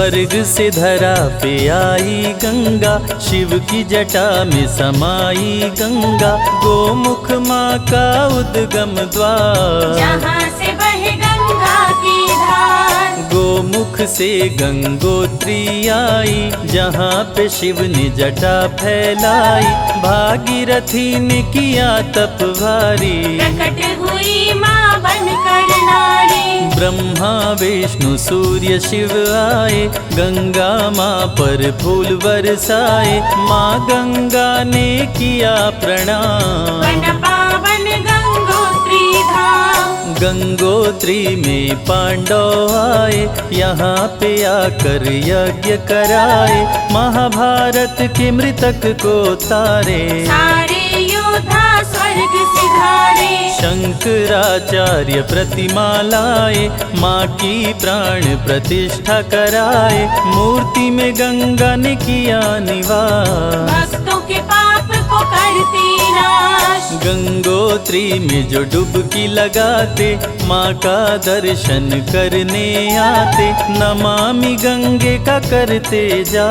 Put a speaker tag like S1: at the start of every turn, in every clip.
S1: स्वर्ग से धरा पे आई गंगा, शिव की जटा में समाई गंगा। गोमुख माँ का उद्गम द्वार,
S2: जहाँ से बहे गंगा की धार।
S1: गोमुख से गंगोत्री आई, जहाँ पे शिव ने जटा फैलाई। भागीरथी ने किया तप भारी,
S2: प्रकट हुई माँ बनकर नारी।
S1: ब्रह्मा विष्णु सूर्य शिव आए, गंगा माँ पर फूल बरसाए। माँ गंगा ने किया प्रणाम,
S2: बन पावन गंगोत्री धाम।
S1: गंगोत्री में पांडव आए, यहाँ पे आकर यज्ञ कराए। महाभारत के मृतक को तारे,
S2: सारे योद्धा स्वर्ग सिधारे।
S1: शंकराचार्य प्रतिमा लाए, माँ की प्राण प्रतिष्ठा कराए। मूर्ति में गंगा ने किया निवास,
S2: भक्तों के पाप को करती नाश।
S1: गंगोत्री में जो डुबकी लगाते, माँ का दर्शन करने आते। नमामि गंगे का करते जा,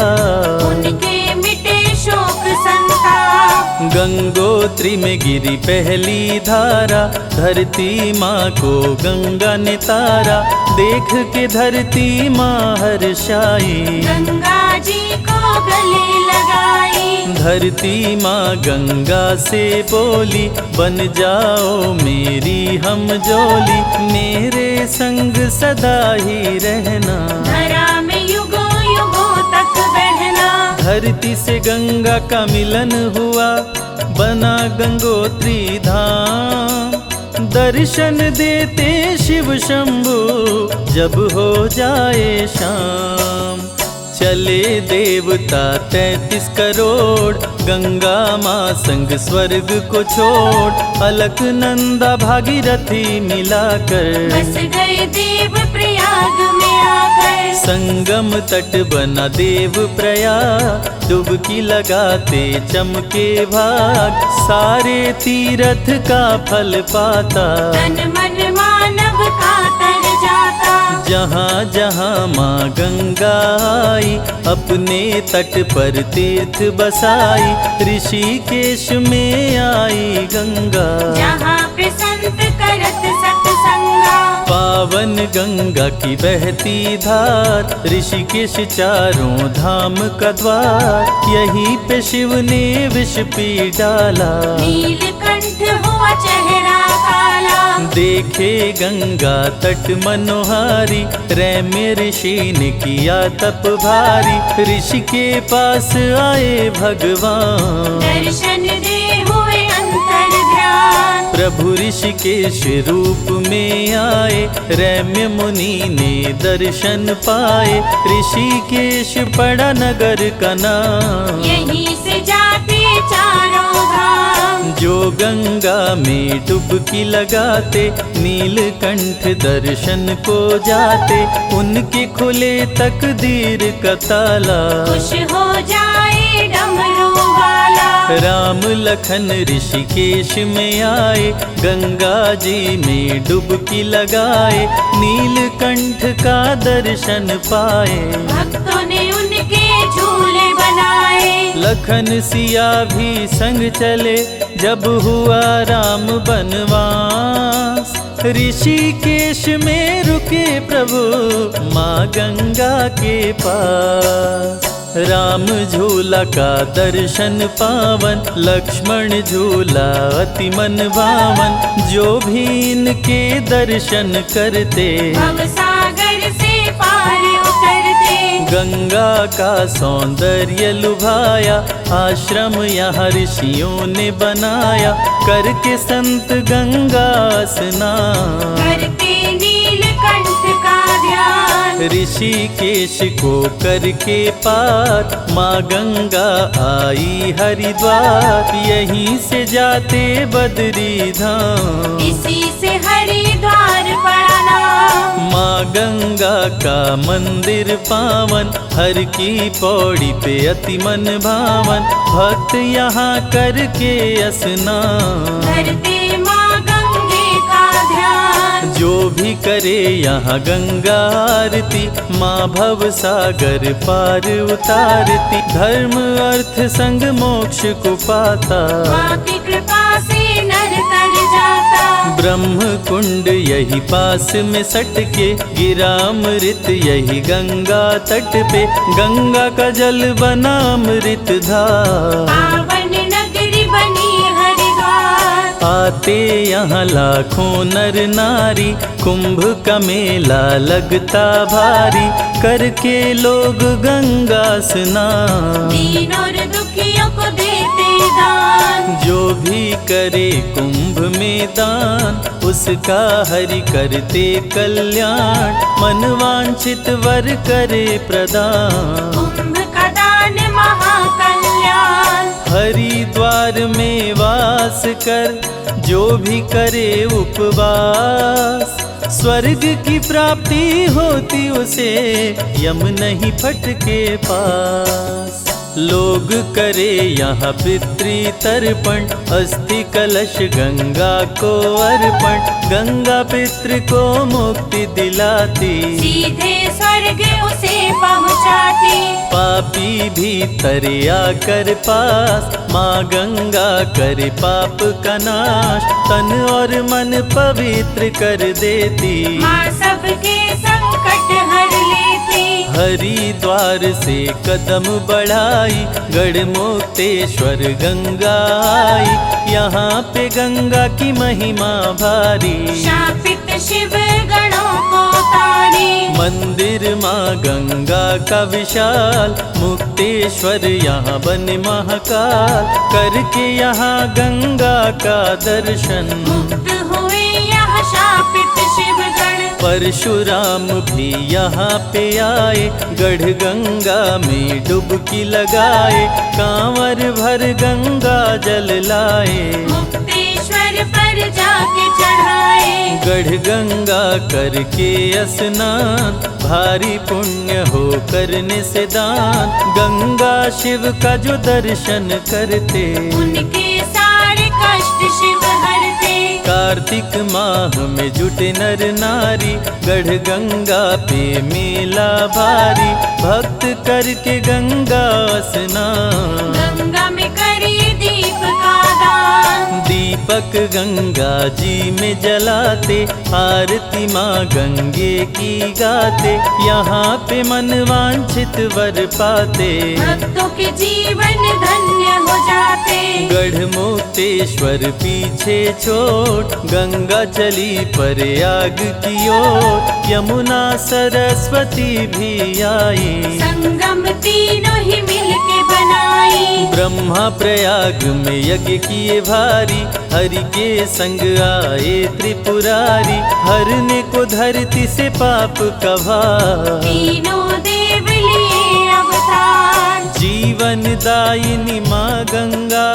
S2: उनके मिटे शोक संताप।
S1: गंगोत्री में गिरी पहली धारा, धरती माँ को गंगा ने तारा। देख के धरती माँ हर्षाई,
S2: गंगा जी को गले लगाई।
S1: धरती माँ गंगा से बोली, बन जाओ मेरी हम जोली। मेरे संग सदा ही रहना,
S2: धरा में युगों युगों तक बहना।
S1: धरती से गंगा का मिलन हुआ, बना गंगोत्री धाम। दर्शन देते शिव शंभु, जब हो जाए शाम। चले देवता 33 करोड़, गंगा माँ संग स्वर्ग को छोड़। अलकनंदा भागीरथी मिलाकर,
S2: बस गए देव प्रयाग में आकर।
S1: संगम तट बना देव प्रयाग, डुबकी लगाते चमके भाग। सारे तीर्थ का फल पाता,
S2: तन मन मानव का तर जाता।
S1: जहाँ जहाँ माँ गंगा आई, अपने तट पर तीर्थ बसाई। ऋषिकेश में आई गंगा,
S2: जहाँ पे संत करत सत्संगा।
S1: पावन गंगा की बहती धार, ऋषिकेश चारों धाम का द्वार। यहीं पे शिव ने विष पी डाला,
S2: नीलकंठ हुआ चेहरा काला।
S1: देखे गंगा तट मनोहारी, रैम्य ऋषि ने किया तप भारी। ऋषि के पास आए भगवान,
S2: दर्शन दे हुए अंतर ध्यान।
S1: प्रभु ऋषिकेश रूप में आए, रैम्य मुनि ने दर्शन पाए। ऋषिकेश पड़ा नगर का नाम,
S2: यहीं से जाते चारों धाम।
S1: जो गंगा में डुबकी लगाते, नीलकंठ दर्शन को जाते। उनके खुले तकदीर का ताला,
S2: खुश हो जाए डमरू वाला।
S1: राम लखन ऋषिकेश में आए, गंगा जी में डुबकी लगाए। नीलकंठ का दर्शन पाए,
S2: भक्तों ने उनके झूले बनाए।
S1: लखन सिया भी संग चले, जब हुआ राम बनवास। ऋषिकेश में रुके प्रभु, माँ गंगा के पास। राम झूला का दर्शन पावन, लक्ष्मण झूला अति मन भावन। जो भी इनके दर्शन करते,
S2: भवसागर से पार उतरते।
S1: गंगा का सौंदर्य लुभाया, आश्रम यहाँ ऋषियों ने बनाया। करके संत गंगा स्नान,
S2: करते नीलकंठ का ध्यान।
S1: ऋषिकेश को करके पार, माँ गंगा आई हरिद्वार। यहीं से जाते बद्री धाम,
S2: इसी से हरिद्वार पड़ा नाम।
S1: माँ गंगा का मंदिर पावन, हर की पौड़ी पे अति मन भावन। भक्त यहाँ करके स्नान,
S2: करते माँ गंगे का ध्यान।
S1: जो भी करे यहाँ गंगा आरती, माँ भव सागर पार उतारती। धर्म अर्थ संग मोक्ष को पाता,
S2: माँ की कृपा से नर तर जाता।
S1: ब्रह्म कुंड यही पास में सटके, गिरा अमृत यही गंगा तट पे। गंगा का जल बना अमृत धार,
S2: पावन नगरी बनी हरिद्वार।
S1: आते यहाँ लाखों नर नारी, कुंभ का मेला लगता भारी। करके लोग गंगा स्नान,
S2: दीन और दुखियों को देते दान।
S1: जो भी करे कुंभ में दान, उसका हरि करते कल्याण। मन वांछित वर करे प्रदान,
S2: कुंभ का दान महाकल्याण।
S1: हरिद्वार में वास कर जो भी करे उपवास, स्वर्ग की प्राप्ति होती उसे, यम नहीं फटके पास। लोग करे यहाँ पितृ तर्पण, अस्थि कलश गंगा को अर्पण। गंगा पितृ को मुक्ति दिलाती,
S2: सीधे स्वर्ग उसे पहुँचाती।
S1: पापी भीतर आकर पास, माँ गंगा करे पाप का नाश। तन और मन पवित्र कर देती,
S2: माँ सबके संकट हर लेती।
S1: हरिद्वार से कदम बढ़ाई, गढ़मुक्तेश्वर गंगा आई। यहाँ पे गंगा की महिमा भारी,
S2: शापित शिव गणों को तारी।
S1: मंदिर माँ गंगा का विशाल, मुक्तेश्वर यहाँ बने महाकाल। करके यहाँ गंगा का दर्शन,
S2: मुक्त हुए यहाँ शापित शिव गण।
S1: परशुराम भी यहाँ पे आए, गढ़ गंगा में डुबकी लगाए। कांवर भर गंगा जल लाए,
S2: मुक्तेश्वर पर जाके चढ़ाए।
S1: गढ़ गंगा करके स्नान, भारी पुण्य हो करने से दान। गंगा शिव का जो दर्शन करते,
S2: उनके सारे कष्ट शिव हरते।
S1: कार्तिक माह में जुटे नर नारी, गढ़ गंगा पे मेला भारी। भक्त करके गंगा स्नान,
S2: गंगा में करिए दीप का दान।
S1: दीपक गंगा जी में जलाते, आरती माँ गंगे की गाते। यहाँ पे मन वांछित वर पाते,
S2: भक्तों के जीवन धन्य हो जाते।
S1: गढ़ मुक्तेश्वर पीछे छोड़, गंगा चली प्रयाग की ओर। यमुना सरस्वती भी आई,
S2: संगम तीनों ही मिलके बनाई।
S1: ब्रह्मा प्रयाग में यज्ञ किए भारी, हरि के संग आए त्रिपुरारी। हरने को धरती से पाप का भार,
S2: तीनों देव लिए अवतार।
S1: जीवन दायिनी माँ गंगा,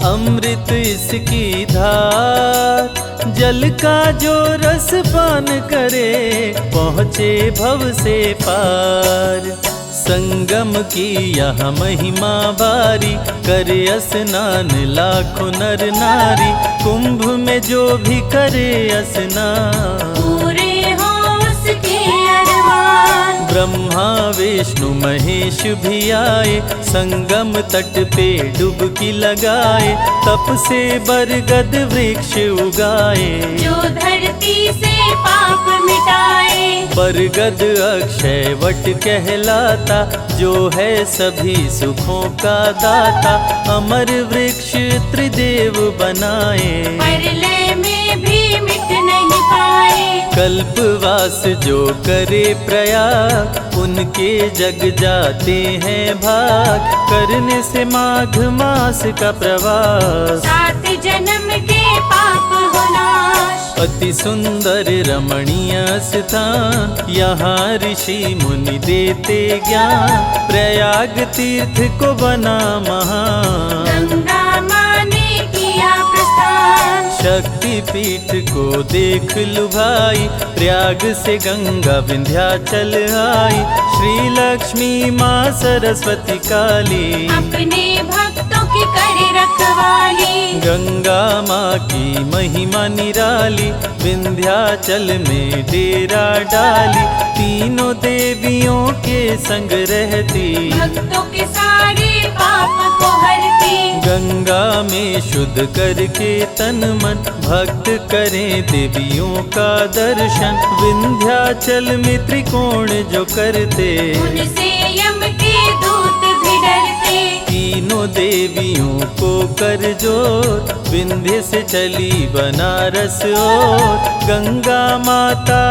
S1: अमृत इसकी धार। जल का जो रस पान करे, पहुँचे भव से पार। संगम की यह महिमा भारी, करे स्नान लाखों नर नारी। कुंभ में जो भी करे स्नान,
S2: पूरे हो उसके अरमान।
S1: ब्रह्मा विष्णु महेश भी आए, संगम तट पे डुबकी लगाए। तप से बरगद वृक्ष उगाए,
S2: जो धरती से पाप मिटाए।
S1: बरगद अक्षय वट कहलाता, जो है सभी सुखों का दाता। अमर वृक्ष त्रिदेव बनाए,
S2: प्रलय में भी मिट नहीं पाए।
S1: कल्पवास जो करे प्रयाग, उनके जग जाते हैं भाग। करने से माघ मास का प्रवास,
S2: 7 जन्म के पाप हो नाश।
S1: अति सुंदर रमणीय स्थान, यहाँ ऋषि मुनि देते ज्ञान। प्रयाग तीर्थ को बना महान,
S2: गंगा माँ ने किया प्रस्थान।
S1: शक्ति पीठ को देख लु भाई, प्रयाग से गंगा विंध्याचल आई। श्री लक्ष्मी माँ सरस्वती काली,
S2: अपने भक्तों की करे रखवाली।
S1: गंगा माँ की महिमा निराली, विंध्याचल में डेरा डाली, तीनों देवियों के संग रहती,
S2: भक्तों के सारे पाप को हरती।
S1: गंगा में शुद्ध करके तन मन, भक्त करें देवियों का दर्शन, विंध्याचल में त्रिकोण जो करते,
S2: उनसे यम के दूत भी डरते।
S1: तीनों देवियों को कर जोर, विंध्य से चली बनारस और, गंगा माता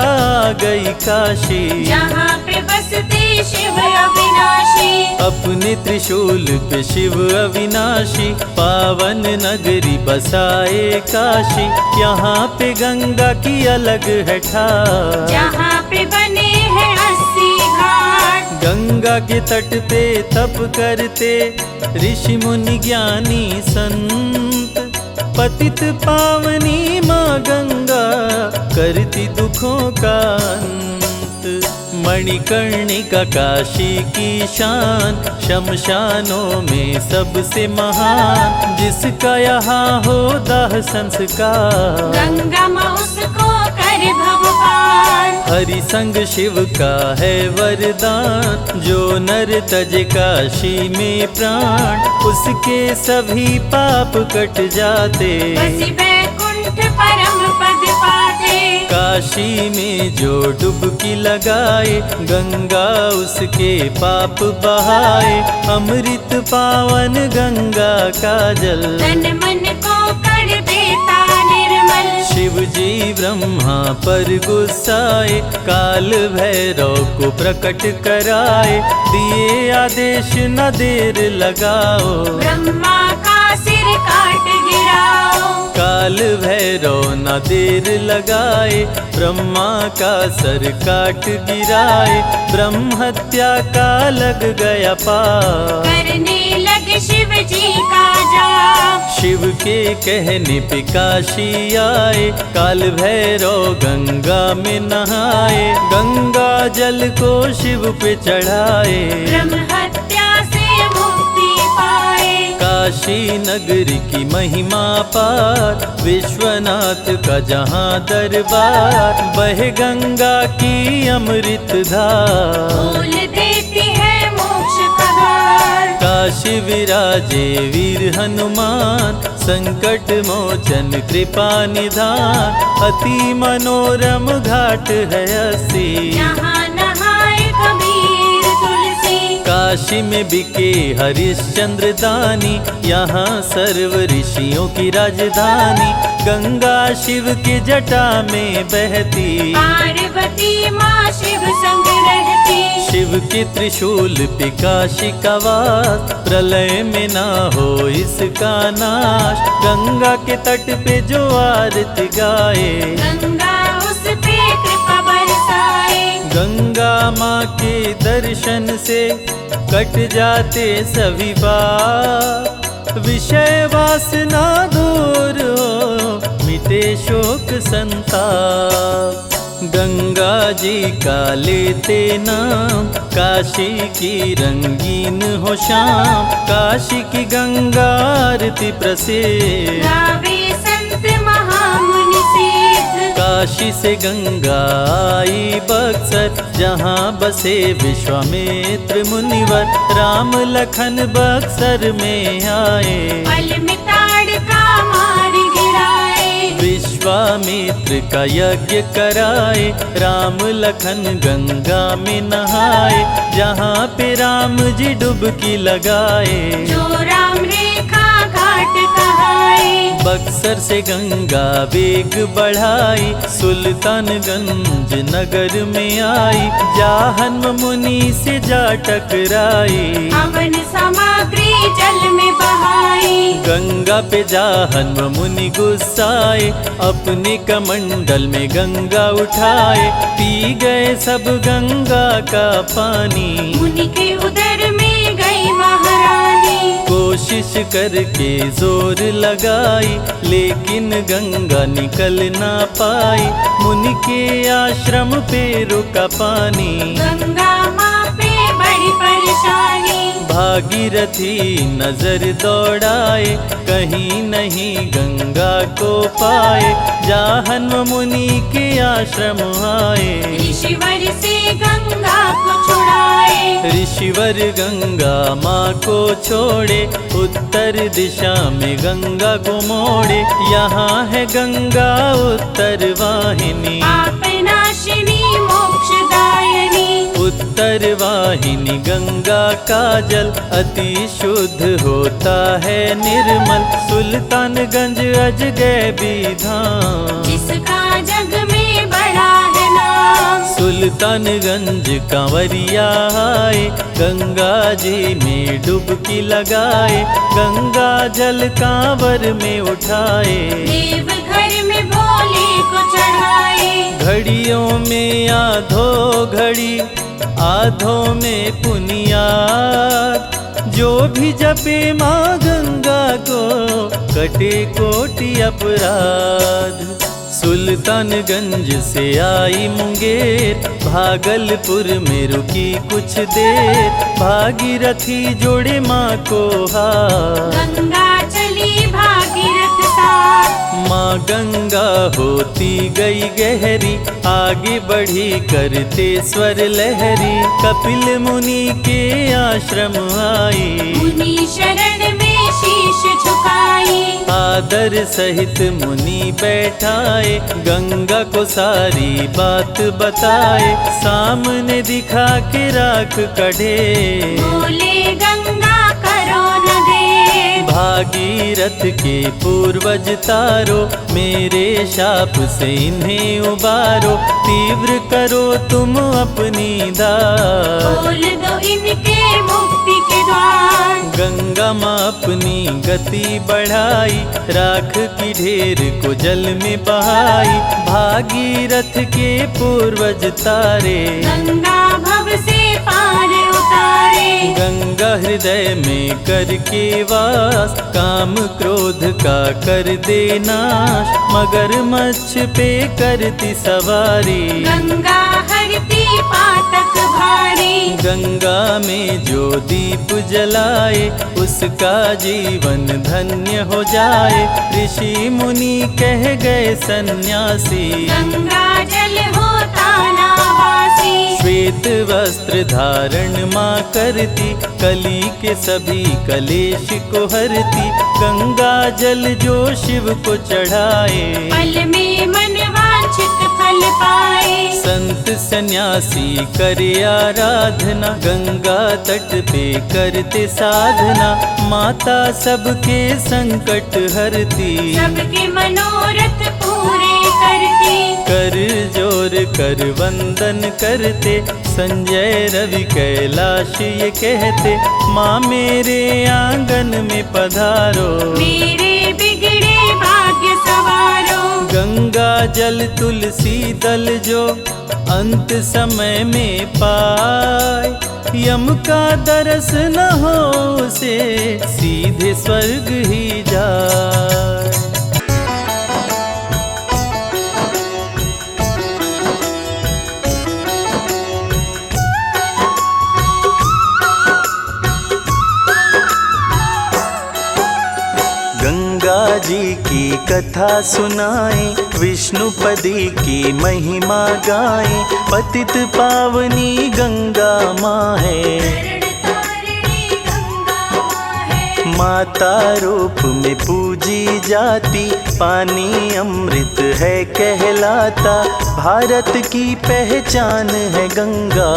S1: गई काशी,
S2: जहाँ पे बसते शिव अविनाशी।
S1: अपने त्रिशूल पे शिव अविनाशी, पावन नगरी बसाए काशी, यहाँ पे गंगा की अलग है ठार,
S2: जहाँ पे बने हैं 80 घाट।
S1: गंगा के तट पे तप करते ऋषि मुनि ज्ञानी संत, पतित पावनी माँ गंगा करती दुखों का अंत। मणिकर्णिका काशी की शान, शमशानों में सबसे महान, जिसका यहाँ हो दाह संस्कार,
S2: गंगा माँ उसको कर भव पार।
S1: हरि संग शिव का है वरदान, जो नर तज काशी में प्राण, उसके सभी पाप कट जाते,
S2: बसी बैकुंठ परम पद पाते।
S1: काशी में जो डुबकी लगाए, गंगा उसके पाप बहाए, अमृत पावन गंगा का जल,
S2: तन मन को कर देता निर्मल।
S1: शिव जी ब्रह्मा पर गुस्साए, काल भैरव को प्रकट कराए, दिए आदेश न देर लगाओ,
S2: ब्रह्मा का सिर काट गिराओ।
S1: काल भैरव न देर लगाए, ब्रह्मा का सर काट गिराए, ब्रह्म हत्या का लग गया पाप,
S2: करने लगे शिव जी का जाप।
S1: शिव के कहने पे काशी आए, काल भैरव गंगा में नहाए, गंगा जल को शिव पे चढ़ाए,
S2: ब्रह्म हत्या से मुक्ति पाए।
S1: काशी नगरी की महिमा पार, विश्वनाथ का जहाँ दरबार, बहे गंगा की अमृत धार,
S2: खोल देती है मोक्ष का द्वार।
S1: काशी विराजे वीर हनुमान, संकट मोचन कृपा निधान, अति मनोरम घाट है असी,
S2: यहाँ नहाए कबीर तुलसी।
S1: काशी में बिके हरिश्चंद्र दानी, यहाँ सर्व ऋषियों की राजधानी, गंगा शिव की जटा में बहती,
S2: पार्वती माँ शिव संग रहती।
S1: शिव के त्रिशूल पे काशी का वास, प्रलय में ना हो इसका नाश, गंगा के तट पे जो आरती गाए,
S2: गंगा उस पे कृपा बरसाए।
S1: गंगा माँ के दर्शन से कट जाते सभी पाप, विषय वासना दूर हो, मिटे शोक संताप, गंगा जी का लेते नाम, काशी की रंगीन हो शाम, काशी की गंगा आरती प्रसिद्ध,
S2: गावे संत महामुनि सिद्ध।
S1: काशी से गंगा आई बक्सर, जहाँ बसे विश्वामित्र मुनिवर, राम लखन बक्सर में आए,
S2: पल में ताड़का मार गिराए।
S1: विश्वामित्र का यज्ञ कराए, राम लखन गंगा में नहाए, जहाँ पे राम जी डुबकी लगाए,
S2: जो राम रेखा घाट कहाए।
S1: बक्सर से गंगा वेग बढ़ाई, सुल्तानगंज नगर में आई, जाहन्म मुनि से जा टकराई,
S2: हवन सामग्री जल में बहाई।
S1: गंगा पे जाहन्म मुनि गुस्साए, अपने कमंडल में गंगा उठाए, पी गए सब गंगा का पानी,
S2: मुनि के उदर में गई महारानी।
S1: कोशिश करके जोर लगाई, लेकिन गंगा निकल ना पाई, मुनि के आश्रम पे रुका पानी,
S2: गंगा माँ पे बड़ी बड़ी परेशानी।
S1: भागीरथी नजर दौड़ाए, कहीं नहीं गंगा को पाए। जाहन्व मुनि के आश्रम आए,
S2: ऋषिवर से गंगा को छुड़ाए।
S1: ऋषिवर गंगा माँ को छोड़े, उत्तर दिशा में गंगा को मोड़े। यहाँ है गंगा उत्तर वाहिनी,
S2: पाप नाशिनी मोक्षदायिनी।
S1: उत्तर वाहिनी गंगा का जल अति शुद्ध होता है निर्मल। सुल्तानगंज अजगैबी धाम,
S2: जिसका जग में बड़ा है नाम।
S1: सुल्तानगंज कांवरिया आए, गंगा जी में डुबकी लगाए। गंगा जल कांवर में उठाए,
S2: देव घर में भोले को चढ़ाए।
S1: घड़ियों में आधो घड़ी, आधों में पुनियाद। जो भी जपे माँ गंगा को, कटे कोटि अपराध। सुल्तानगंज से आई मुंगेर, भागलपुर में रुकी कुछ देर। भागीरथी जोड़े माँ को हाथ,
S2: गंगा चली भागीरथ साथ।
S1: माँ गंगा होती गई गहरी, आगे बढ़ी करते स्वर लहरी। कपिल मुनि के आश्रम आई,
S2: मुनि शरण में शीश झुकाई।
S1: आदर सहित मुनि बैठाए, गंगा को सारी बात बताए। सामने दिखा के राख कढ़े,
S2: बोले गंगा करो न दे।
S1: भागीरथ के पूर्वज तारो, मेरे शाप से इन्हें उबारो। तीव्र करो तुम अपनी दात,
S2: खोल दो इनके मुक्ति के द्वार।
S1: गंगा माँ अपनी गति बढ़ाई, राख की ढेर को जल में बहाई। भागीरथ के पूर्वज तारे,
S2: गंगा भव से पार उतारे।
S1: गंगा हृदय में करके वास, काम क्रोध का कर दे नाश। मगरमच्छ पे करती सवारी,
S2: गंगा हरती पातक भारी।
S1: गंगा में जो दीप जलाए, उसका जीवन धन्य हो जाए। ऋषि मुनि कह गए सन्यासी,
S2: गंगा जल होता नावासी।
S1: श्वेत वस्त्र धारण माँ करती, कली के सभी कलेश को हरती। गंगा जल जो शिव को चढ़ाए,
S2: पल में मन वांछित फल पाए।
S1: संत सन्यासी करे आराधना, गंगा तट पे करते साधना। माता सबके संकट हरती,
S2: सबके मनोरथ पूरे करती।
S1: कर जोर कर वंदन करते, संजय रवि कैलाश ये कहते। माँ मेरे आंगन में पधारो,
S2: मेरे बिगड़े भाग्य सवारो।
S1: गंगा जल तुलसी दल जो अंत समय में पाए। यम का दरस न हो उसे, सीधे स्वर्ग ही जाए। गंगा जी की कथा सुनाए, विष्णुपदी की महिमा गाए। पतित पावनी गंगा माँ है, माता रूप में पूजी जाती। पानी अमृत है कहलाता, भारत की पहचान है गंगा।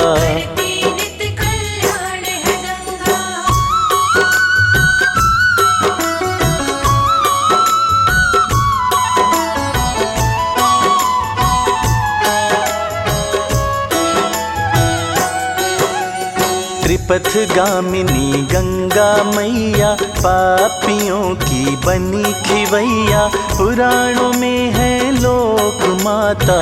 S1: त्रिपथ गामिनी गंगा मैया, पापियों की बनी खिवैया। पुराणों में है लोक माता,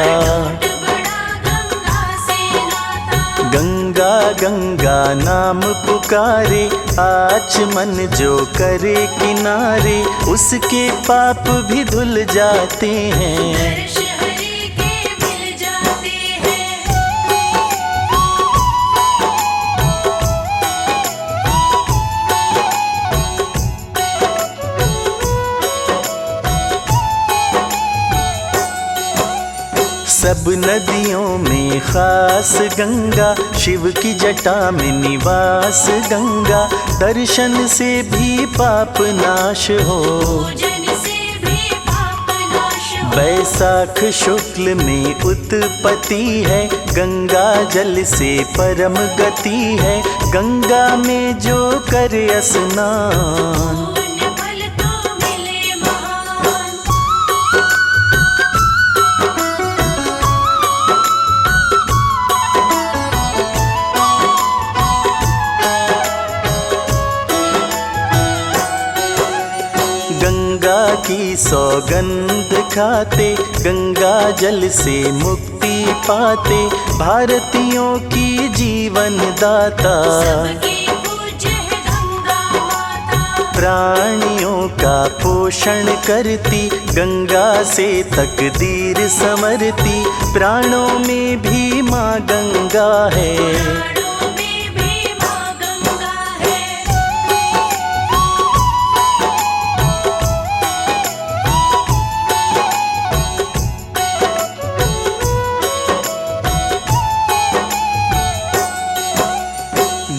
S1: गंगा गंगा नाम पुकारे। आचमन जो करे किनारे, उसके पाप भी धुल जाते हैं। सब नदियों में खास गंगा, शिव की जटा में निवास गंगा, दर्शन से भी पाप नाश हो।
S2: पूजन से भी पाप नाश हो।
S1: बैसाख शुक्ल में उत्पत्ति है, गंगा जल से परम गति है, गंगा में जो करे स्नान
S2: पुण्य फल तो मिले महान।
S1: गंगा की सौगंध खाते, गंगा जल से मुक्ति पाते, भारतीयों की जीवन दाता।
S2: सबकी पूज्य है गंगा माता।
S1: प्राणियों का पोषण करती, गंगा से तकदीर संवरती, प्राणों में भी माँ गंगा है।
S2: प्राणों में भी माँ गंगा है।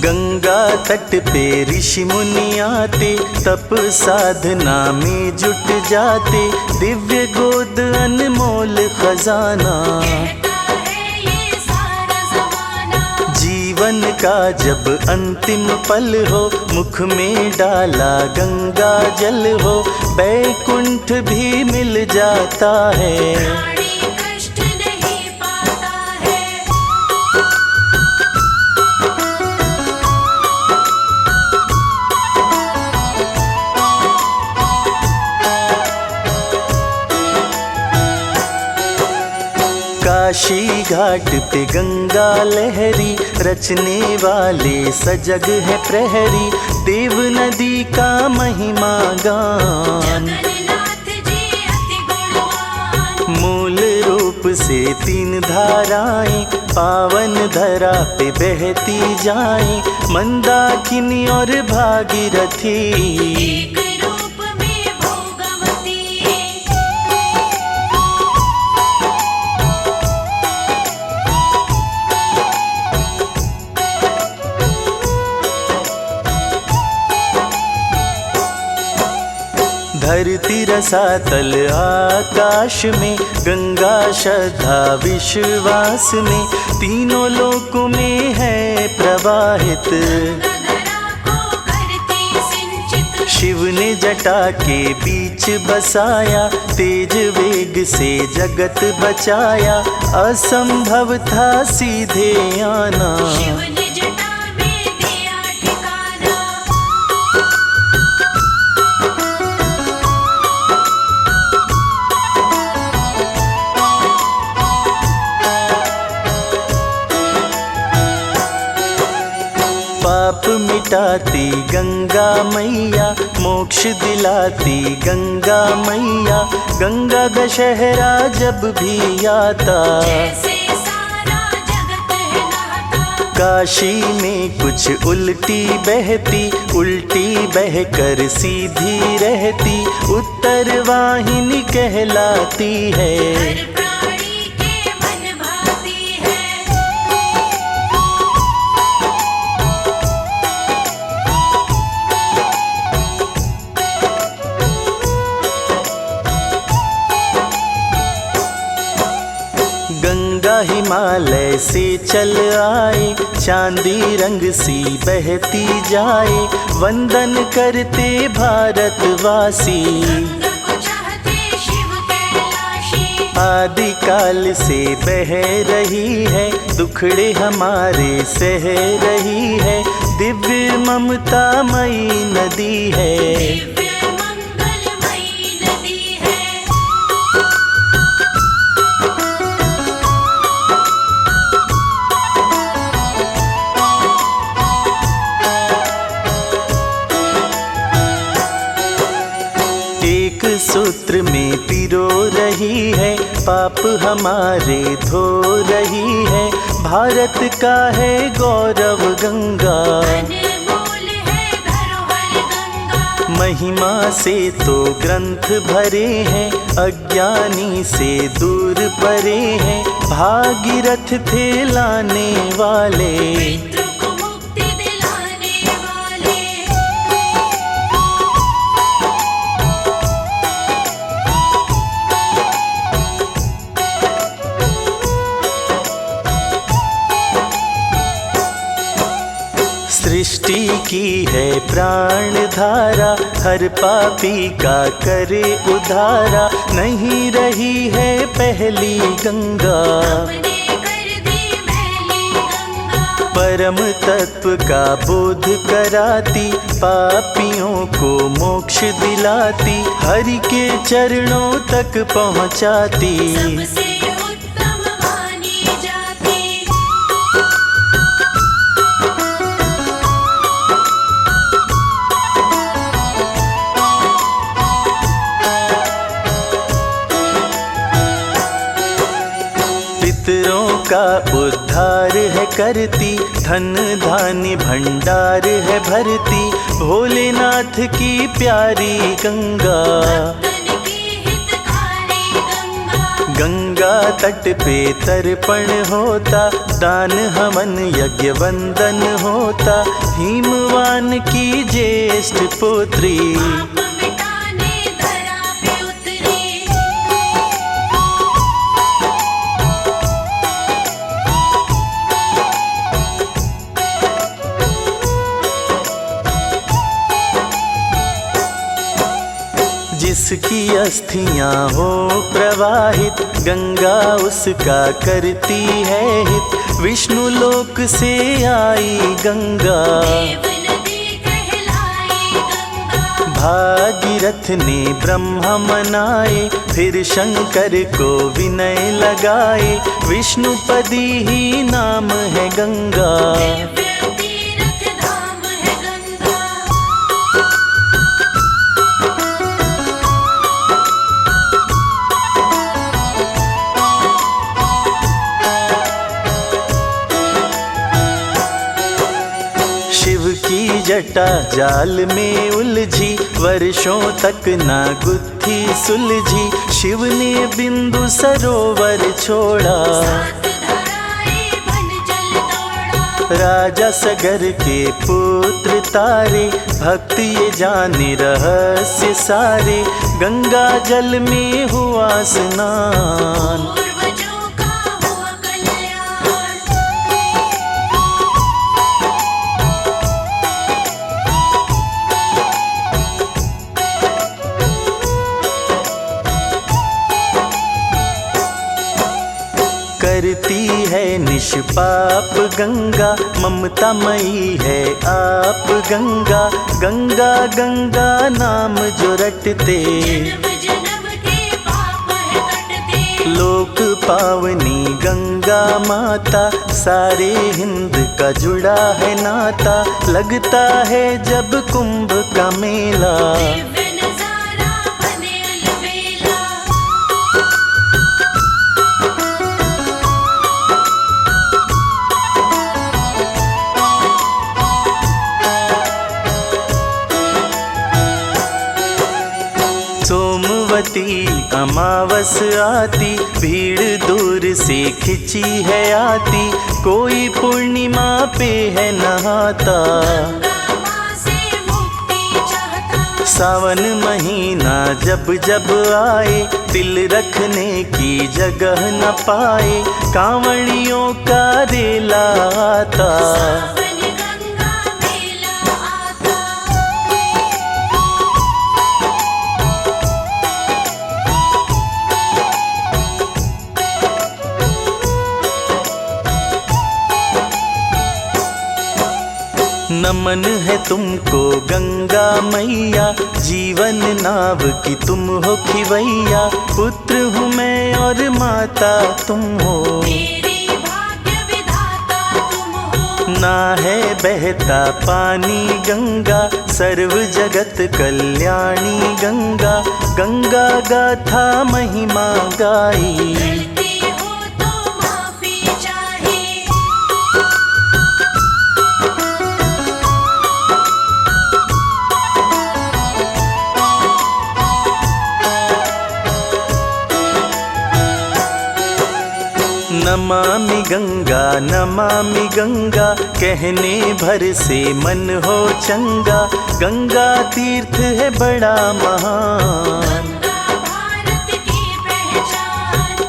S1: गंगा तट पे ऋषि मुनि आते, तप साधना में जुट जाते, दिव्य गोद अनमोल खजाना।
S2: कहता है ये सारा जमाना।
S1: जीवन का जब अंतिम पल हो, मुख में डाला गंगा जल हो, बैकुंठ भी मिल जाता है।
S2: प्राणी कष्ट नहीं पाता है।
S1: काशी घाट पे गंगा लहरी, रचने वाले सजग है प्रहरी, देव नदी का महिमा गान।
S2: जगन्नाथ जी अति गुणवान।
S1: मूल रूप से तीन धाराएं, पावन धरा पे बहती जाएं, मंदाकिनी और भागीरथी।
S2: एक रूप में भोगवती।
S1: धरती रसातल आकाश में, गंगा श्रद्धा विश्वास में, तीनों लोकों में है प्रवाहित।
S2: गंगाधरा को करती सिंचित।
S1: शिव ने जटा के बीच बसाया, तेज वेग से जगत बचाया, असंभव था सीधे आना।
S2: शिव ने जटा में दिया ठिकाना।
S1: पाप मिटाती गंगा मैया, मोक्ष दिलाती गंगा मैया, गंगा दशहरा जब भी आता।
S2: जैसे सारा जगत है नहाता।
S1: काशी में कुछ उल्टी बहती, उल्टी बहकर सीधी रहती, उत्तर वाहिनी कहलाती है।
S2: हर प्राणी के मन भाती है।
S1: गंगा हिमालय से चल आए, चांदी रंग सी बहती जाए, वंदन करते भारतवासी।
S2: गंगा को चाहते शिव कैलाशी।
S1: आदिकाल से बह रही है, दुखड़े हमारे सह रही है, दिव्य ममतामयी नदी है।
S2: दिव्य मंगलमयी नदी है।
S1: एक सूत्र में पिरो रही है, पाप हमारे धो रही है, भारत का है गौरव गंगा।
S2: अनमोल है धरोहर गंगा।
S1: महिमा से तो ग्रंथ भरे हैं, अज्ञानी से दूर परे हैं। भागीरथ थे लाने वाले,
S2: पितृ को मुक्ति दिलाने वाले।
S1: सृष्टि की है प्राण धारा, हर पापी का करे उद्धारा। नहीं रही है पहली गंगा,
S2: हमने कर दी मैली गंगा।
S1: परम तत्व का बोध कराती, पापियों को मोक्ष दिलाती। हरि के चरणों तक पहुँचाती,
S2: सबसे उत्तम मानी जाती।
S1: पितरों का उद्धार है करती, धन धान्य भंडार है भरती। भोलेनाथ की प्यारी गंगा,
S2: भक्तन की हितकारी गंगा।
S1: गंगा तट पे तर्पण होता, दान हवन यज्ञ वंदन होता। हिमवान की ज्येष्ठ पुत्री,
S2: पाप मिटाने धरा पे उतरी।
S1: जिसकी अस्थियां हो प्रवाहित, गंगा उसका करती है हित। विष्णु लोक से आई गंगा,
S2: देव नदी कहलाई गंगा।
S1: भागीरथ ने ब्रह्मा मनाए, फिर शंकर को विनय लगाए। विष्णुपदी ही नाम है गंगा,
S2: दिव्य तीर्थ धाम है गंगा।
S1: शिव की जटा जाल में उलझी, वर्षों तक ना गुत्थी सुलझी। शिव ने बिंदु सरोवर छोड़ा,
S2: सात धाराएं बन जल दौड़ा।
S1: राजा सगर के पुत्र तारे। भक्त ये जाने रहस्य सारे, गंगा जल में हुआ स्नान।
S2: पूर्वजों का हुआ कल्याण।
S1: करती है निष्पाप गंगा, ममता मई है आप गंगा। गंगा गंगा नाम जो रटते,
S2: जन्म जन्म के पाप है कटते।
S1: लोक पावनी गंगा माता। सारे हिंद का जुड़ा है नाता, लगता है जब कुंभ का मेला।
S2: दिव्य नजारा बने अलबेला।। 。 . 。 . 。 .
S1: । 。 . 。 . . . . . . . 。 . . . . . . . . . . . 。 . 。 . 。 . . . . 。 . 。 。 . 。 。 . 。
S2: ..
S1: .
S2: .. सोमवती अमावस आती, भीड़ दूर से खिंची है आती। कोई पूर्णिमा पे है नहाता, सावन महीना जब जब आए। तिल रखने की जगह न पाए, कांवड़ियों का रेला आता। नमन है तुमको गंगा मैया, जीवन नाव की तुम हो खिवैया। पुत्र हूँ मैं और माता तुम हो, मेरी भाग्य विधाता तुम हो।
S1: ना है बहता पानी गंगा, सर्व जगत कल्याणी गंगा। गंगा गाथा महिमा गाई,
S2: गंगा नमामि गंगा, कहने भर से मन हो चंगा। गंगा तीर्थ है बड़ा महान,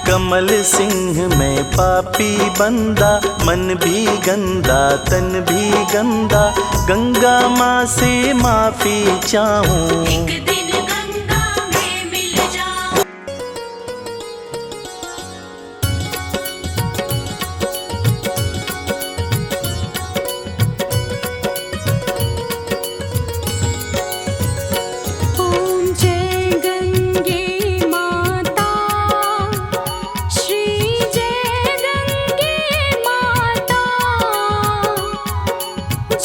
S2: कमल सिंह में पापी बंदा, मन भी गंदा तन भी गंदा। गंगा माँ से माफी चाहूं,
S3: एक दिन गंगा में मिल जाऊं। ओम जय गंगे माता, श्री जय गंगे माता।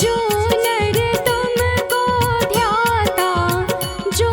S3: जो नर तुमको ध्याता, जो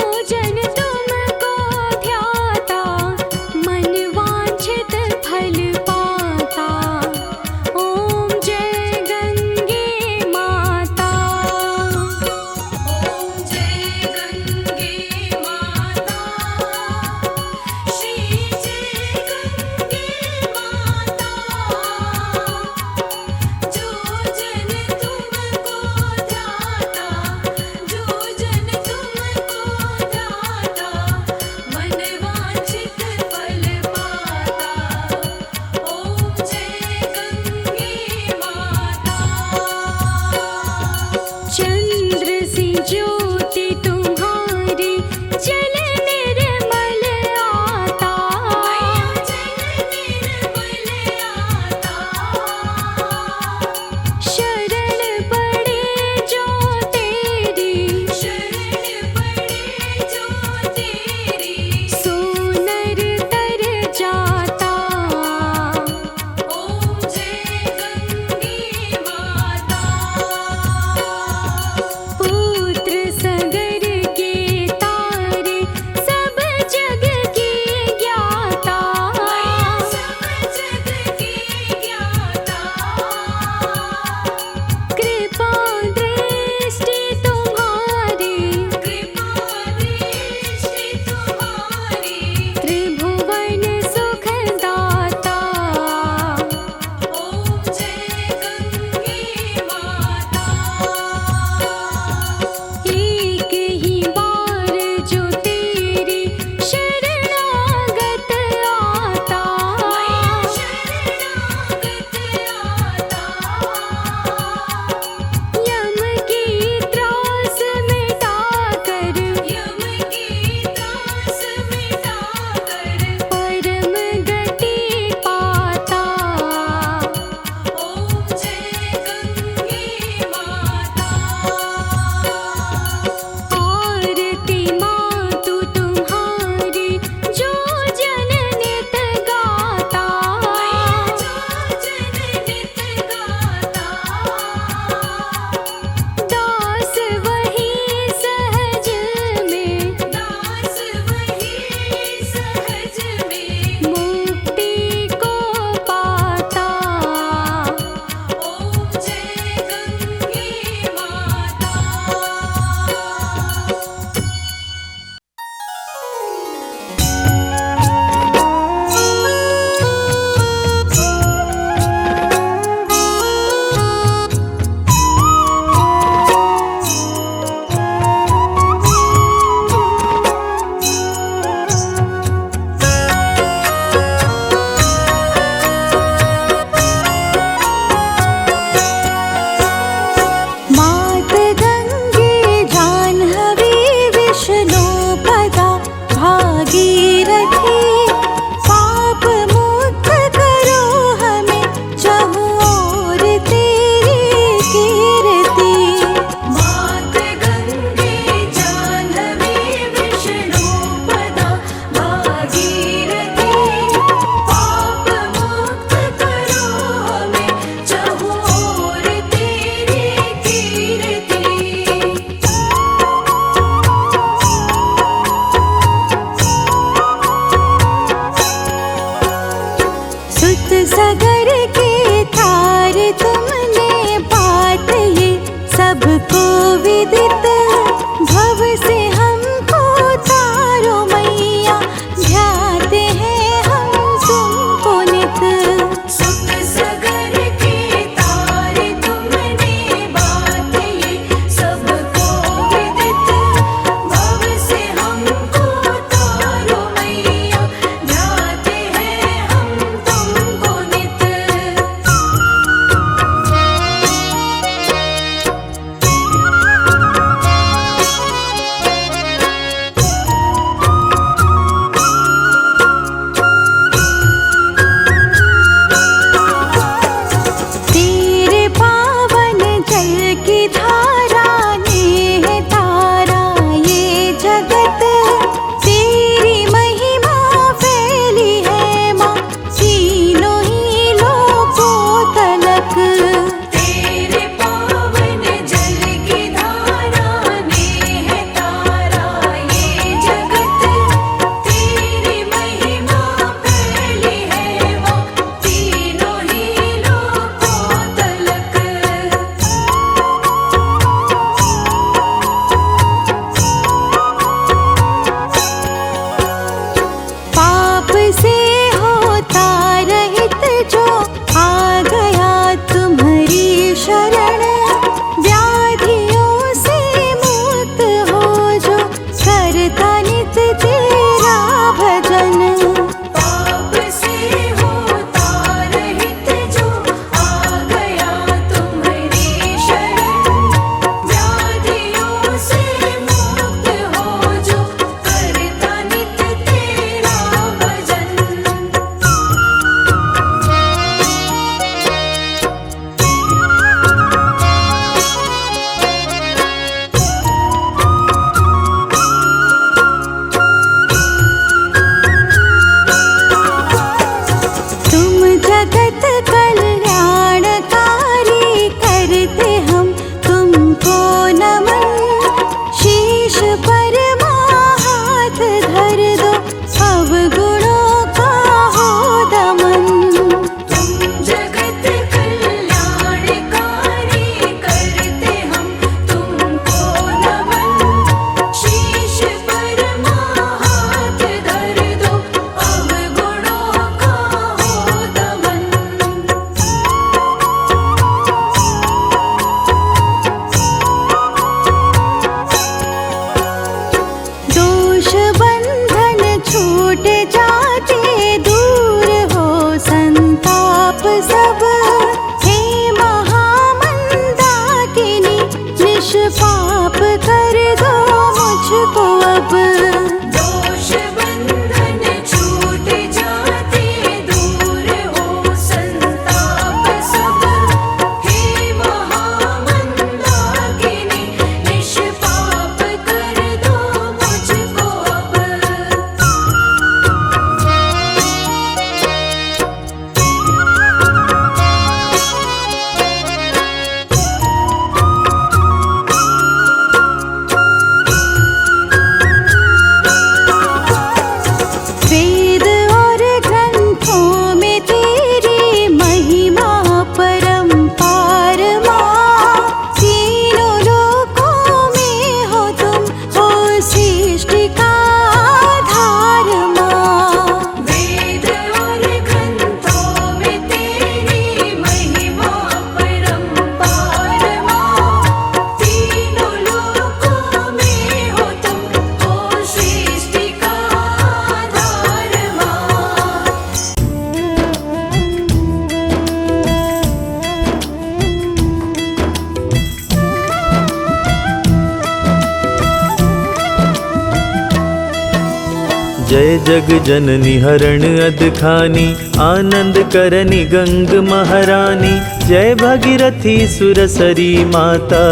S1: जय जग जननी हरण अदखानी आनंद करनी गंग महारानी। जय भगीरथी सुरसरी माता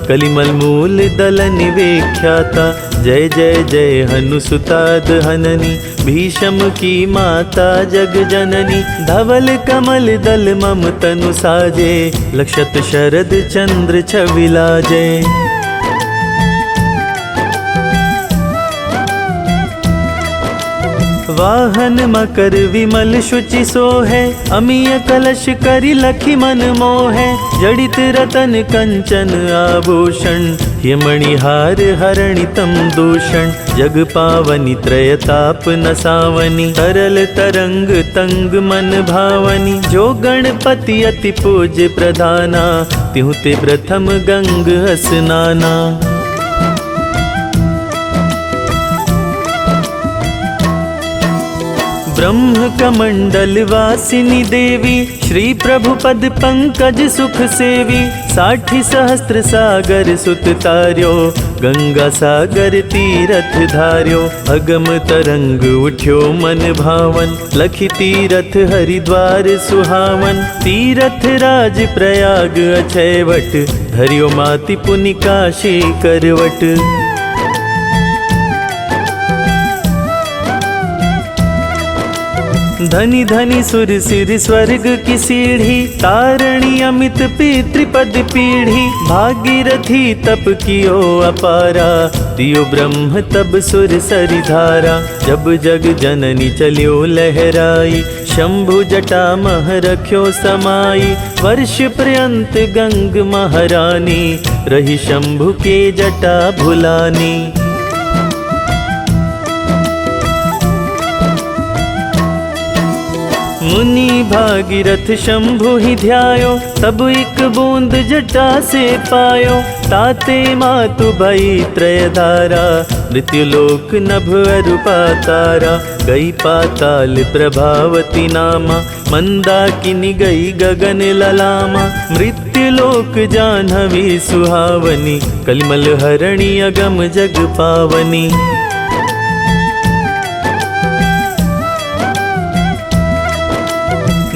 S1: कलिमल मूल दलन विख्याता। जय जय जय हनुसुताद हननी भीषम की माता जग जननी। धवल कमल दल मम तनु साजे लक्षत शरद चंद्र छवि लाजे। वाहन मकर विमल शुचि सोहे अमीय कलश करि लखी मन मोहे। जड़ित रतन कंचन आभूषण यमणिहार हरणितम दूषण। जग पावनी त्रयताप नसावनी तरल तरंग तंग मन भावनी। जो गणपति अति पूज्य प्रधाना तिहु ते प्रथम गंग स्नाना। ब्रह्म कमंडल वासिनी देवी श्री प्रभु पद पंकज सुख सेवी। 60 सहस्त्र सागर सुत तार्यो गंगा सागर तीरथ धार्यो। अगम तरंग उठ्यो मन भावन लखी तीरथ हरिद्वार सुहावन। तीरथ राज प्रयाग अक्षयवट धर्यो माति पुनि काशी करवट। धनी धनी सुर सिर स्वर्ग की सीढ़ी तारणी अमित पितृपद पीढ़ी। भागीरथी तप कियो अपारा दियो ब्रह्म तब सुर सरि धारा। जब जग जननी चलियो लहराई शंभु जटा मह रख्यो समाई। वर्ष पर्यंत गंग महारानी रही शंभु के जटा भुलानी। मुनि भागीरथ शंभु ही ध्यायो तब एक बूंद जटा से पायो। ताते मातु भई त्रय धारा मृत्युलोक नभ अरु पातारा। गई पाताल प्रभावती नामा मंदाकिनी गई गगन ललामा। मृत्युलोक जाह्नवी सुहावनी कलिमल हरणी अगम जग पावनी।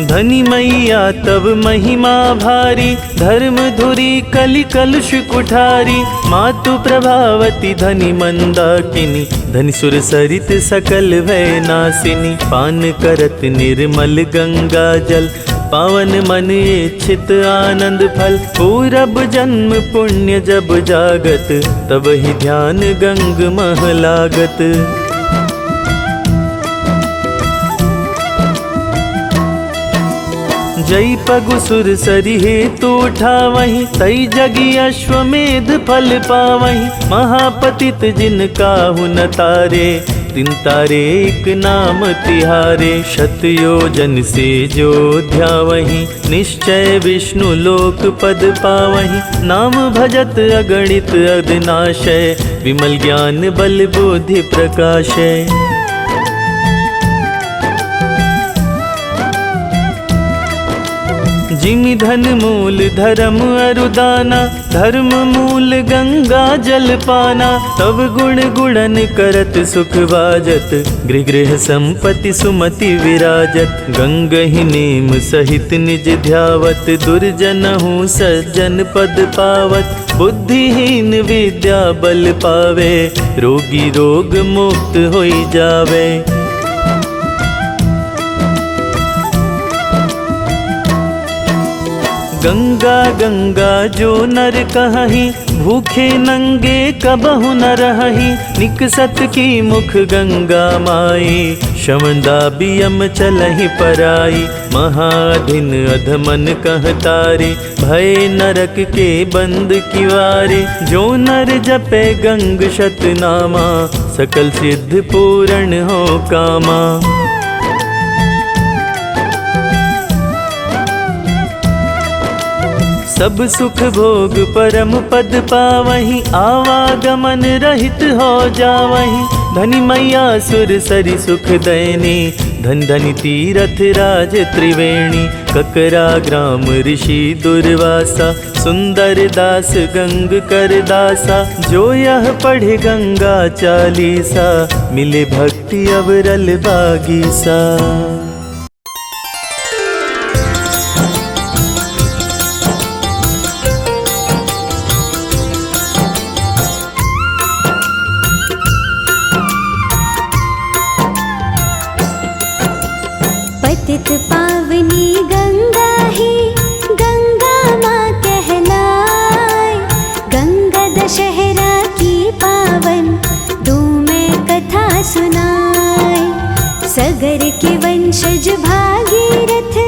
S1: धनी मैया तब महिमा भारी धर्म धुरी कलि कलुष कुठारी। मातु प्रभावती धनी मंदाकिनी धनी सुर सरित सकल भय नासिनी। पान करत निर्मल गंगा जल पावन मन इच्छित आनंद फल। पूरब जन्म पुण्य जब जागत तब ही ध्यान गंग मह लागत। जय पगु सुर सरि हेतु उठावहीं तई जगी अश्वमेध फल पावहीं। महापतित जिन काहु न तारे तिन तारे एक नाम तिहारे। शत योजन से जो ध्यावहीं निश्चय विष्णु लोक पद पावहीं। नाम भजत अगणित अविनाशय विमल ज्ञान बल बुद्धि प्रकाशय। जिमि धन मूल धर्म अरुदाना धर्म मूल गंगा जल पाना। तब गुण गुणन करत सुख बाजत गृह गृह संपत्ति सुमति विराजत। गंगहि नेम सहित निज ध्यावत दुर्जनहु सज्जन पद पावत। बुद्धिहीन विद्या बल पावे रोगी रोग मुक्त होई जावे। गंगा गंगा जो नर कहहीं भूखे नंगे कबहु न रहहीं। निकसत की मुख गंगा माई शमंदा बियम चलहि पराई। महाधिन अधमन कह तारे भय नरक के बंद किवारे। जो नर जपे गंग शतनामा सकल सिद्ध पूर्ण हो कामा। सब सुख भोग परम पद पावहीं आवागमन रहित हो जावहीं। धनी मैया सुर सरि सुख दैनी धन धनि तीरथ राज त्रिवेणी, ककरा ग्राम ऋषि दुर्वासा, सुंदर दास गंग कर दासा, जो यह पढ़े गंगा चालीसा, मिले भक्ति अवरल बागीसा।
S4: पतित पावनी गंगा ही गंगा माँ कहलाए, गंगा दशहरा की पावन दूँ मैं कथा सुनाए। सगर के वंशज भागीरथ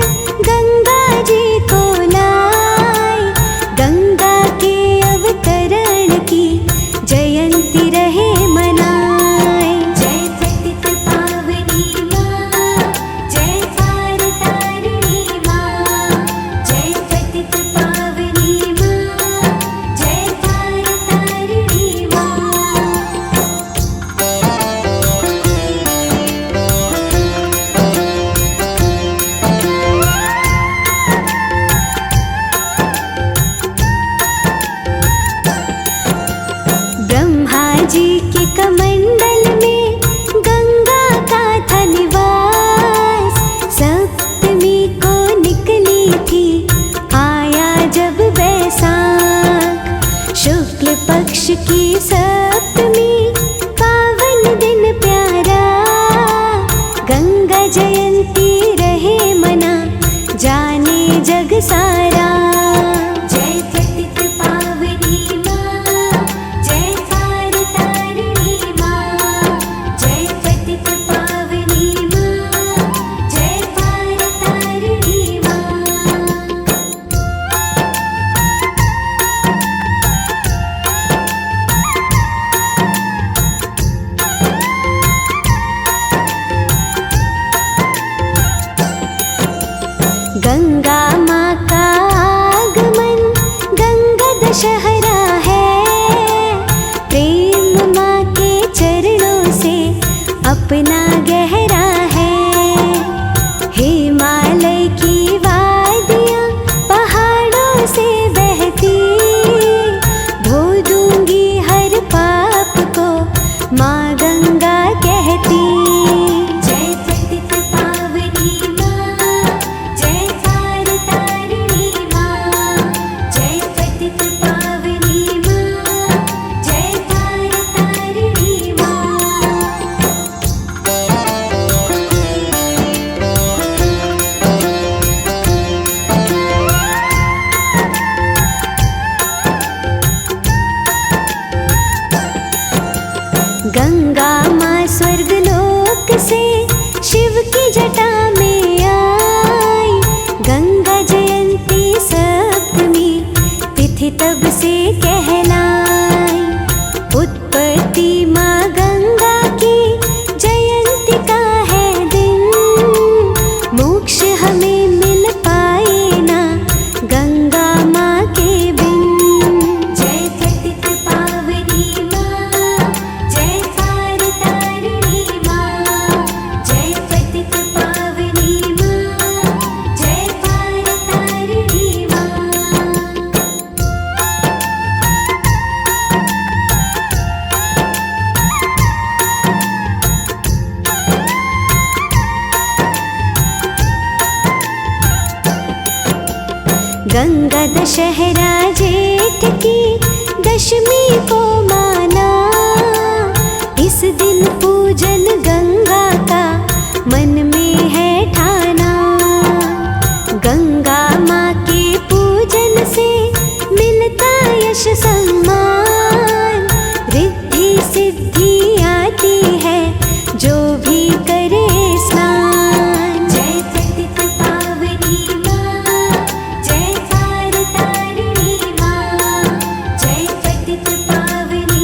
S4: गंगा जी को लाए, गंगा के अवतरण की जयंती रहे मनाए। जय पतित पावनी माँ, जय पार तारिणी माँ, जय पतित पावनी माँ, जय पार तारिणी माँ। ब्रह्मा जी के कमंडल में गंगा का था निवास, सप्तमी को निकली थी आया जब बैसाख। शुक्ल पक्ष की सप्तमी पावन दिन प्यारा, गंगा जयंती रहे मना जाने जग सारा। जय पतित पावनी माँ, जय पार तारिणी माँ, जय पतित पावनी माँ, जय पार तारिणी माँ। गंगा माँ का आगमन गंगा दशहरा है, प्रेम माँ के चरणों से अपना गहरा है। हिमालय की वादियाँ पहाड़ों से बहती, धो दूंगी हर पाप को माँ गंगा कहती। जय पतित पावनी माँ, जय पार तारिणी माँ, जय पतित पावनी माँ, जय पार तारिणी माँ। गंगा माँ स्वर्गलोक से शिव की जटा में आई, गंगा जयंती सप्तमी तिथि तब से कहलाई। उत्पत्ति माँ गंगा की जयंती का है दिन, मोक्ष हमें मिल पाए ना गंगा माँ के बिन। जय पतित पावनी माँ, जय पार तारिणी माँ, जय पतित पावनी माँ, जय पार तारिणी माँ। गंगा दशहरा जेठ की दशमी को माना, इस दिन पूजन गंगा का मन में है ठाना। गंगा माँ के पूजन से मिलता यश सम्मान, रिद्धि सिद्धि आती है जो भी करे स्नान। जय पतित पावनी माँ, जय पार तारिणी माँ, जय पतित पावनी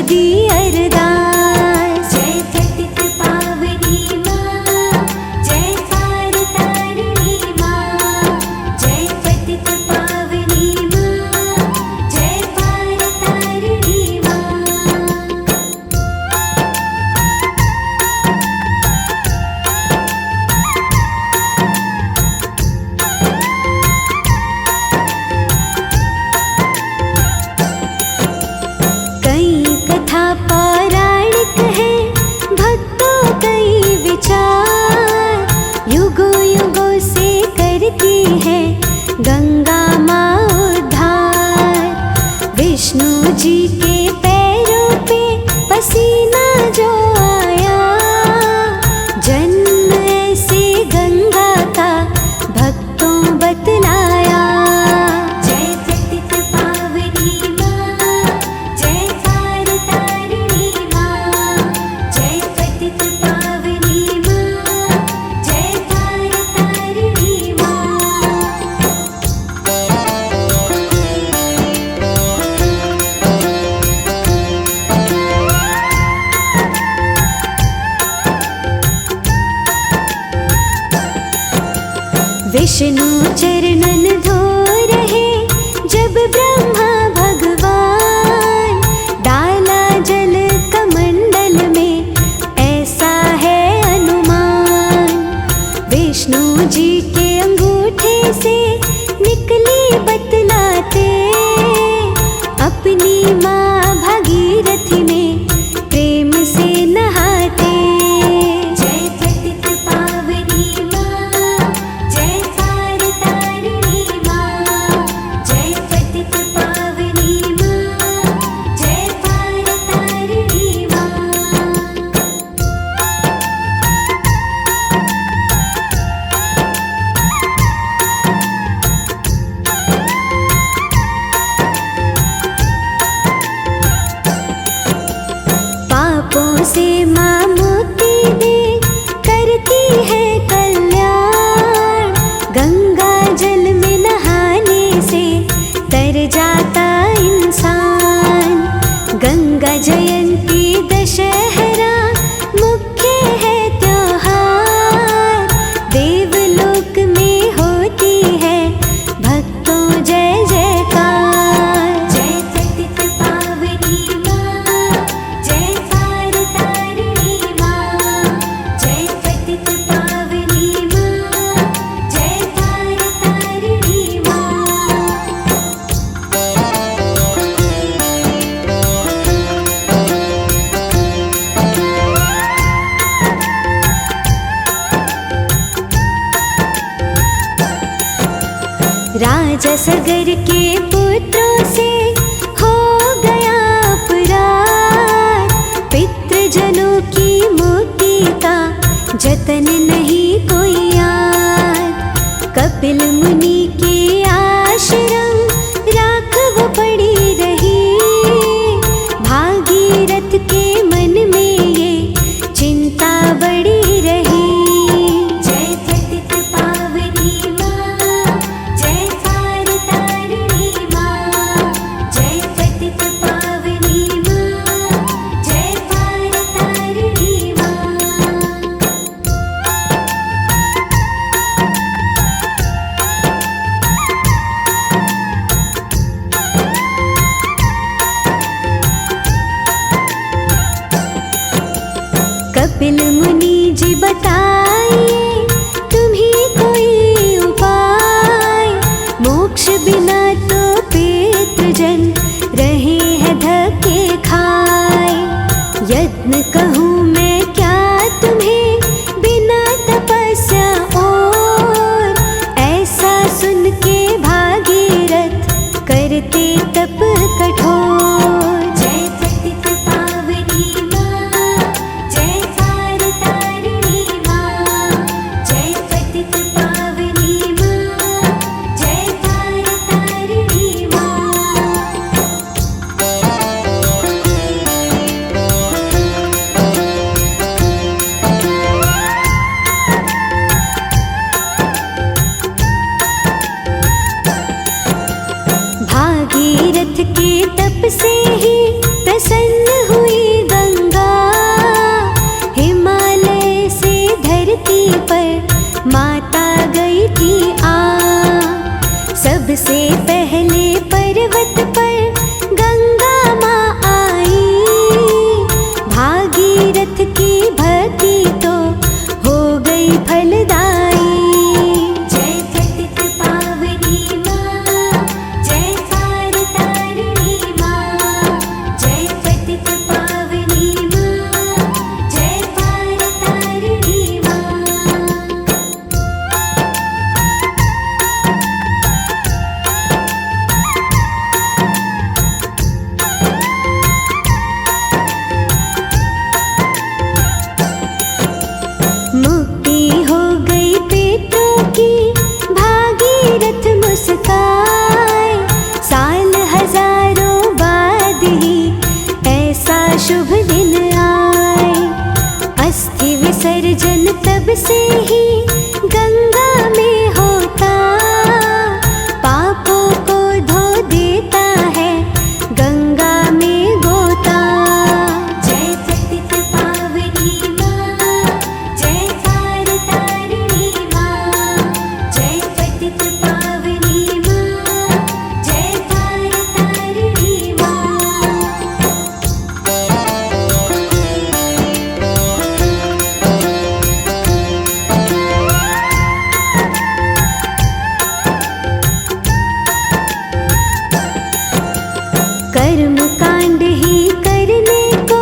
S4: दी अरदास। जय पतित पावनी माँ, जय पार तारिणी माँ। जय पतित पावनी माँ, जय पार तारिणी माँ। कई कथा पौराणिक है, भक्तों कई विचार। युगों युगों से करती है गंगा माँ उद्धार। विष्णु जी के पैरों पे पसीना जो आया, जन्म ऐसे गंगा का भक्तों बतलाया। जय पतित पावनी माँ, जय पार तारिणी माँ। जय पतित पावनी माँ, जय पार तारिणी माँ। विष्णु चरणन धो रहे जब ब्रह्मा भगवान। डाला जल कमंडल में ऐसा है अनुमान। विष्णु जी के अंगूठे से निकली बतलाते, अपनी माँ भागीरथी में प्रेम से नहाते। जय पतित पावनी माँ, जय पार तारिणी माँ। जय पतित पावनी माँ, जय पार तारिणी माँ। पापों से माँ मुक्ति दे, करती है कल्याण। गंगा जल में नहाने से तर जाता इंसान। गंगा जयंती दशहरा मुख्य है त्योहार। देवलोक में होती है भक्तों जय जयकार। जय पतित पावनी माँ, जय पार तारिणी माँ। जय पतित पावनी माँ, जय पार तारिणी माँ। राजा सगर के पुत्रों से हो गया अपराध। पितृजनों की मुक्ति का जतन नहीं कोई याद। कपिल मुनि के आश्रम राखव पड़ी रही। भागीरथ के मन में ये चिंता बड़ी रही। जय पतित पावनी माँ, जय पार तारिणी माँ। जय पतित पावनी माँ, जय पार तारिणी माँ। कपिल मुनि जी बताइए तुम्हें कोई उपाय। मोक्ष बिना तो पितृजन रहे हैं धक्के खाए। यत्न कहूँ मैं क्या तुम्हें बिना तपस्या और। ऐसा सुन के भागीरथ करते तप कठोर। जय पतित पावनी माँ, जय पार तारिणी माँ। ही आ। सबसे पहले पर्वत पर गंगा माँ आई। भागीरथ की भक्ति तो हो गई फलदाई। जय पतित पावनी माँ, जय पार तारिणी माँ। जय पतित पावनी माँ, जय पार तारिणी माँ। मुक्ति हो गई पेटों की, भागीरथ मुस्काए। साल हजारों बाद ही ऐसा शुभ दिन आए। अस्थि विसर्जन तब से ही गंगा में होता। पापों को धो देता है गंगा में गोता। जय पतित पावनी माँ, जय पार तारिणी माँ। जय पतित पावनी माँ, जय पार तारिणी माँ। कर्म कांड ही करने को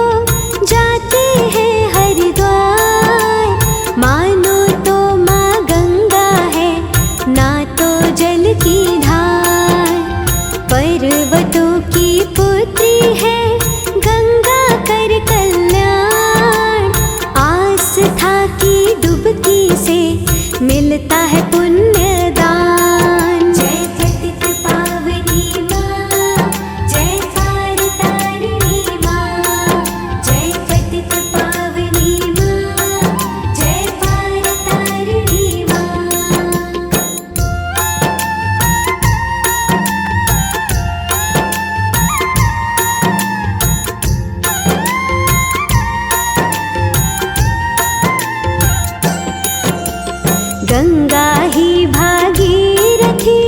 S4: जाते हैं हरिद्वार। मानो तो माँ गंगा है, ना तो जल की धार। पर्वतों की पुत्री है गंगा कर कल्याण। आस्था की डुबकी से मिलता है पुण्यदान। जय पतित पावनी माँ, जय पार तारिणी माँ। जय पतित पावनी माँ, जय पार तारिणी माँ। गंगा ही भागीरथी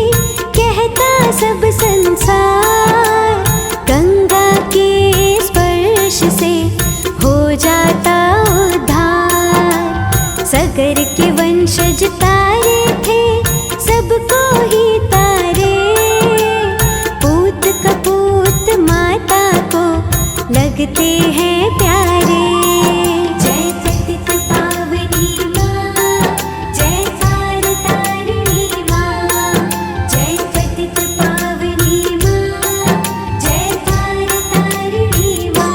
S4: कहता सब संसार। गंगा के स्पर्श से हो जाता उद्धार। सगर के वंशज तारे थे सबको ही तारे। पूत कपूत माता को लगते हैं प्यारे। जय पतित पावनी माँ, जय पार तारिणी माँ। जय पतित पावनी माँ, जय पार तारिणी माँ।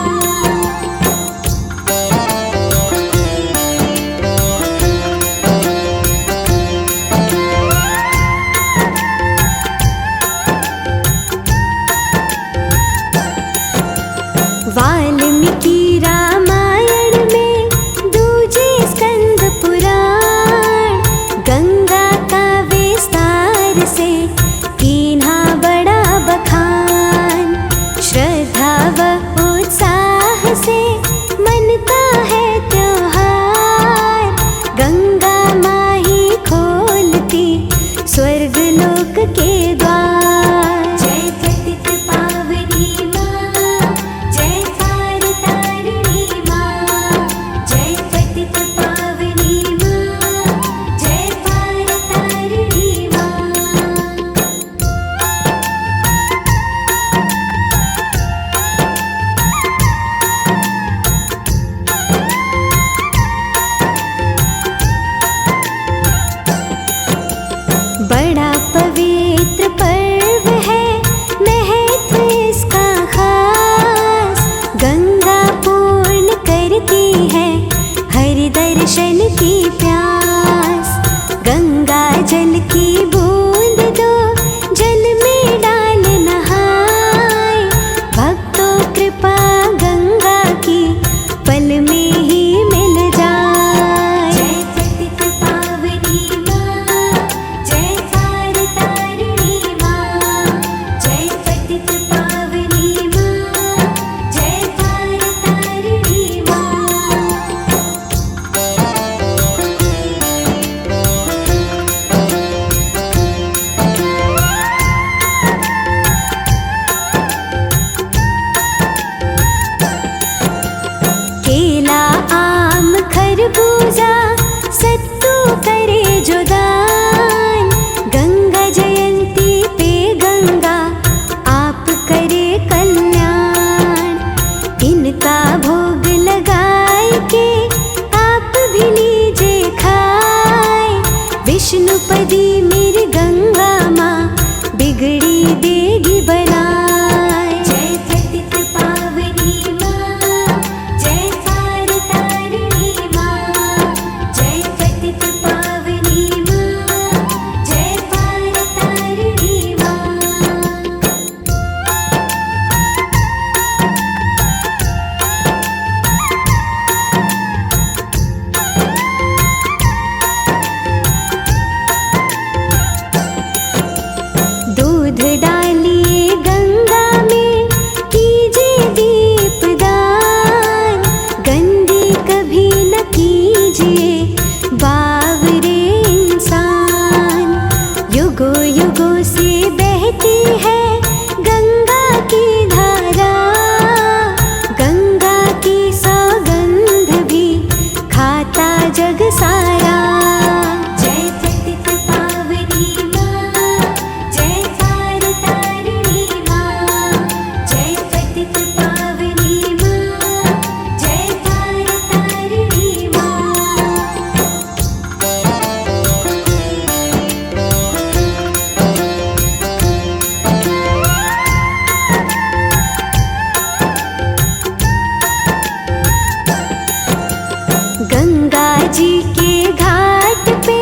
S4: सत्तू करे जो दान, गंगा जयंती पे गंगा आप करे कल्याण। इनका भोग लगाए के आप भी लीजिए खाए, विष्णुपदी मेरी गंगा माँ बिगड़ी देगी बनाए। जय पतित पावनी माँ, जय पार तारिणी माँ, जय पतित पावनी माँ, जय पार तारिणी माँ। दूध डालिए गंगा में कीजिए दीपदान, गंदी कभी न कीजिए बावरे इंसान। युगों युगों से बहती है गंगा की धारा, गंगा की सौगंध भी खाता जग सारा। जय पतित पावनी माँ, जय पार तारिणी माँ, जय पतित पावनी माँ, जय पार तारिणी माँ। गंगा जी के घाट पे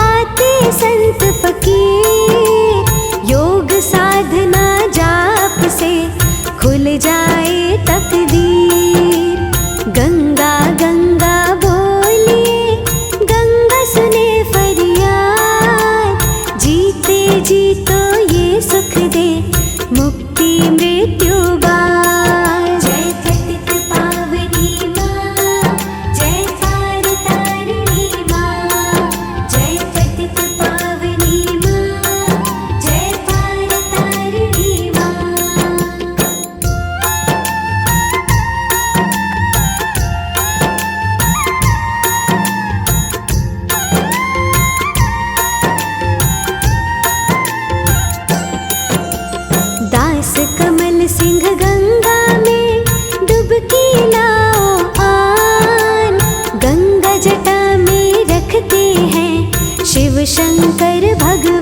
S4: आते संत फकीर, योग साधना जाप से खुल जाए तकदीर। गंगा गंगा बोलिए गंगा सुने फरियाद, जीते जी तो ये सुख दे मुक्ति मृत्यु बाद। जय पतित पावनी माँ, जय पार तारिणी माँ, जय पतित पावनी माँ, जय पार तारिणी माँ। दास कमल सिंह गंगा में डुबकी लाओ आन, गंगा जटा में रखते हैं शिव शंकर भगवान।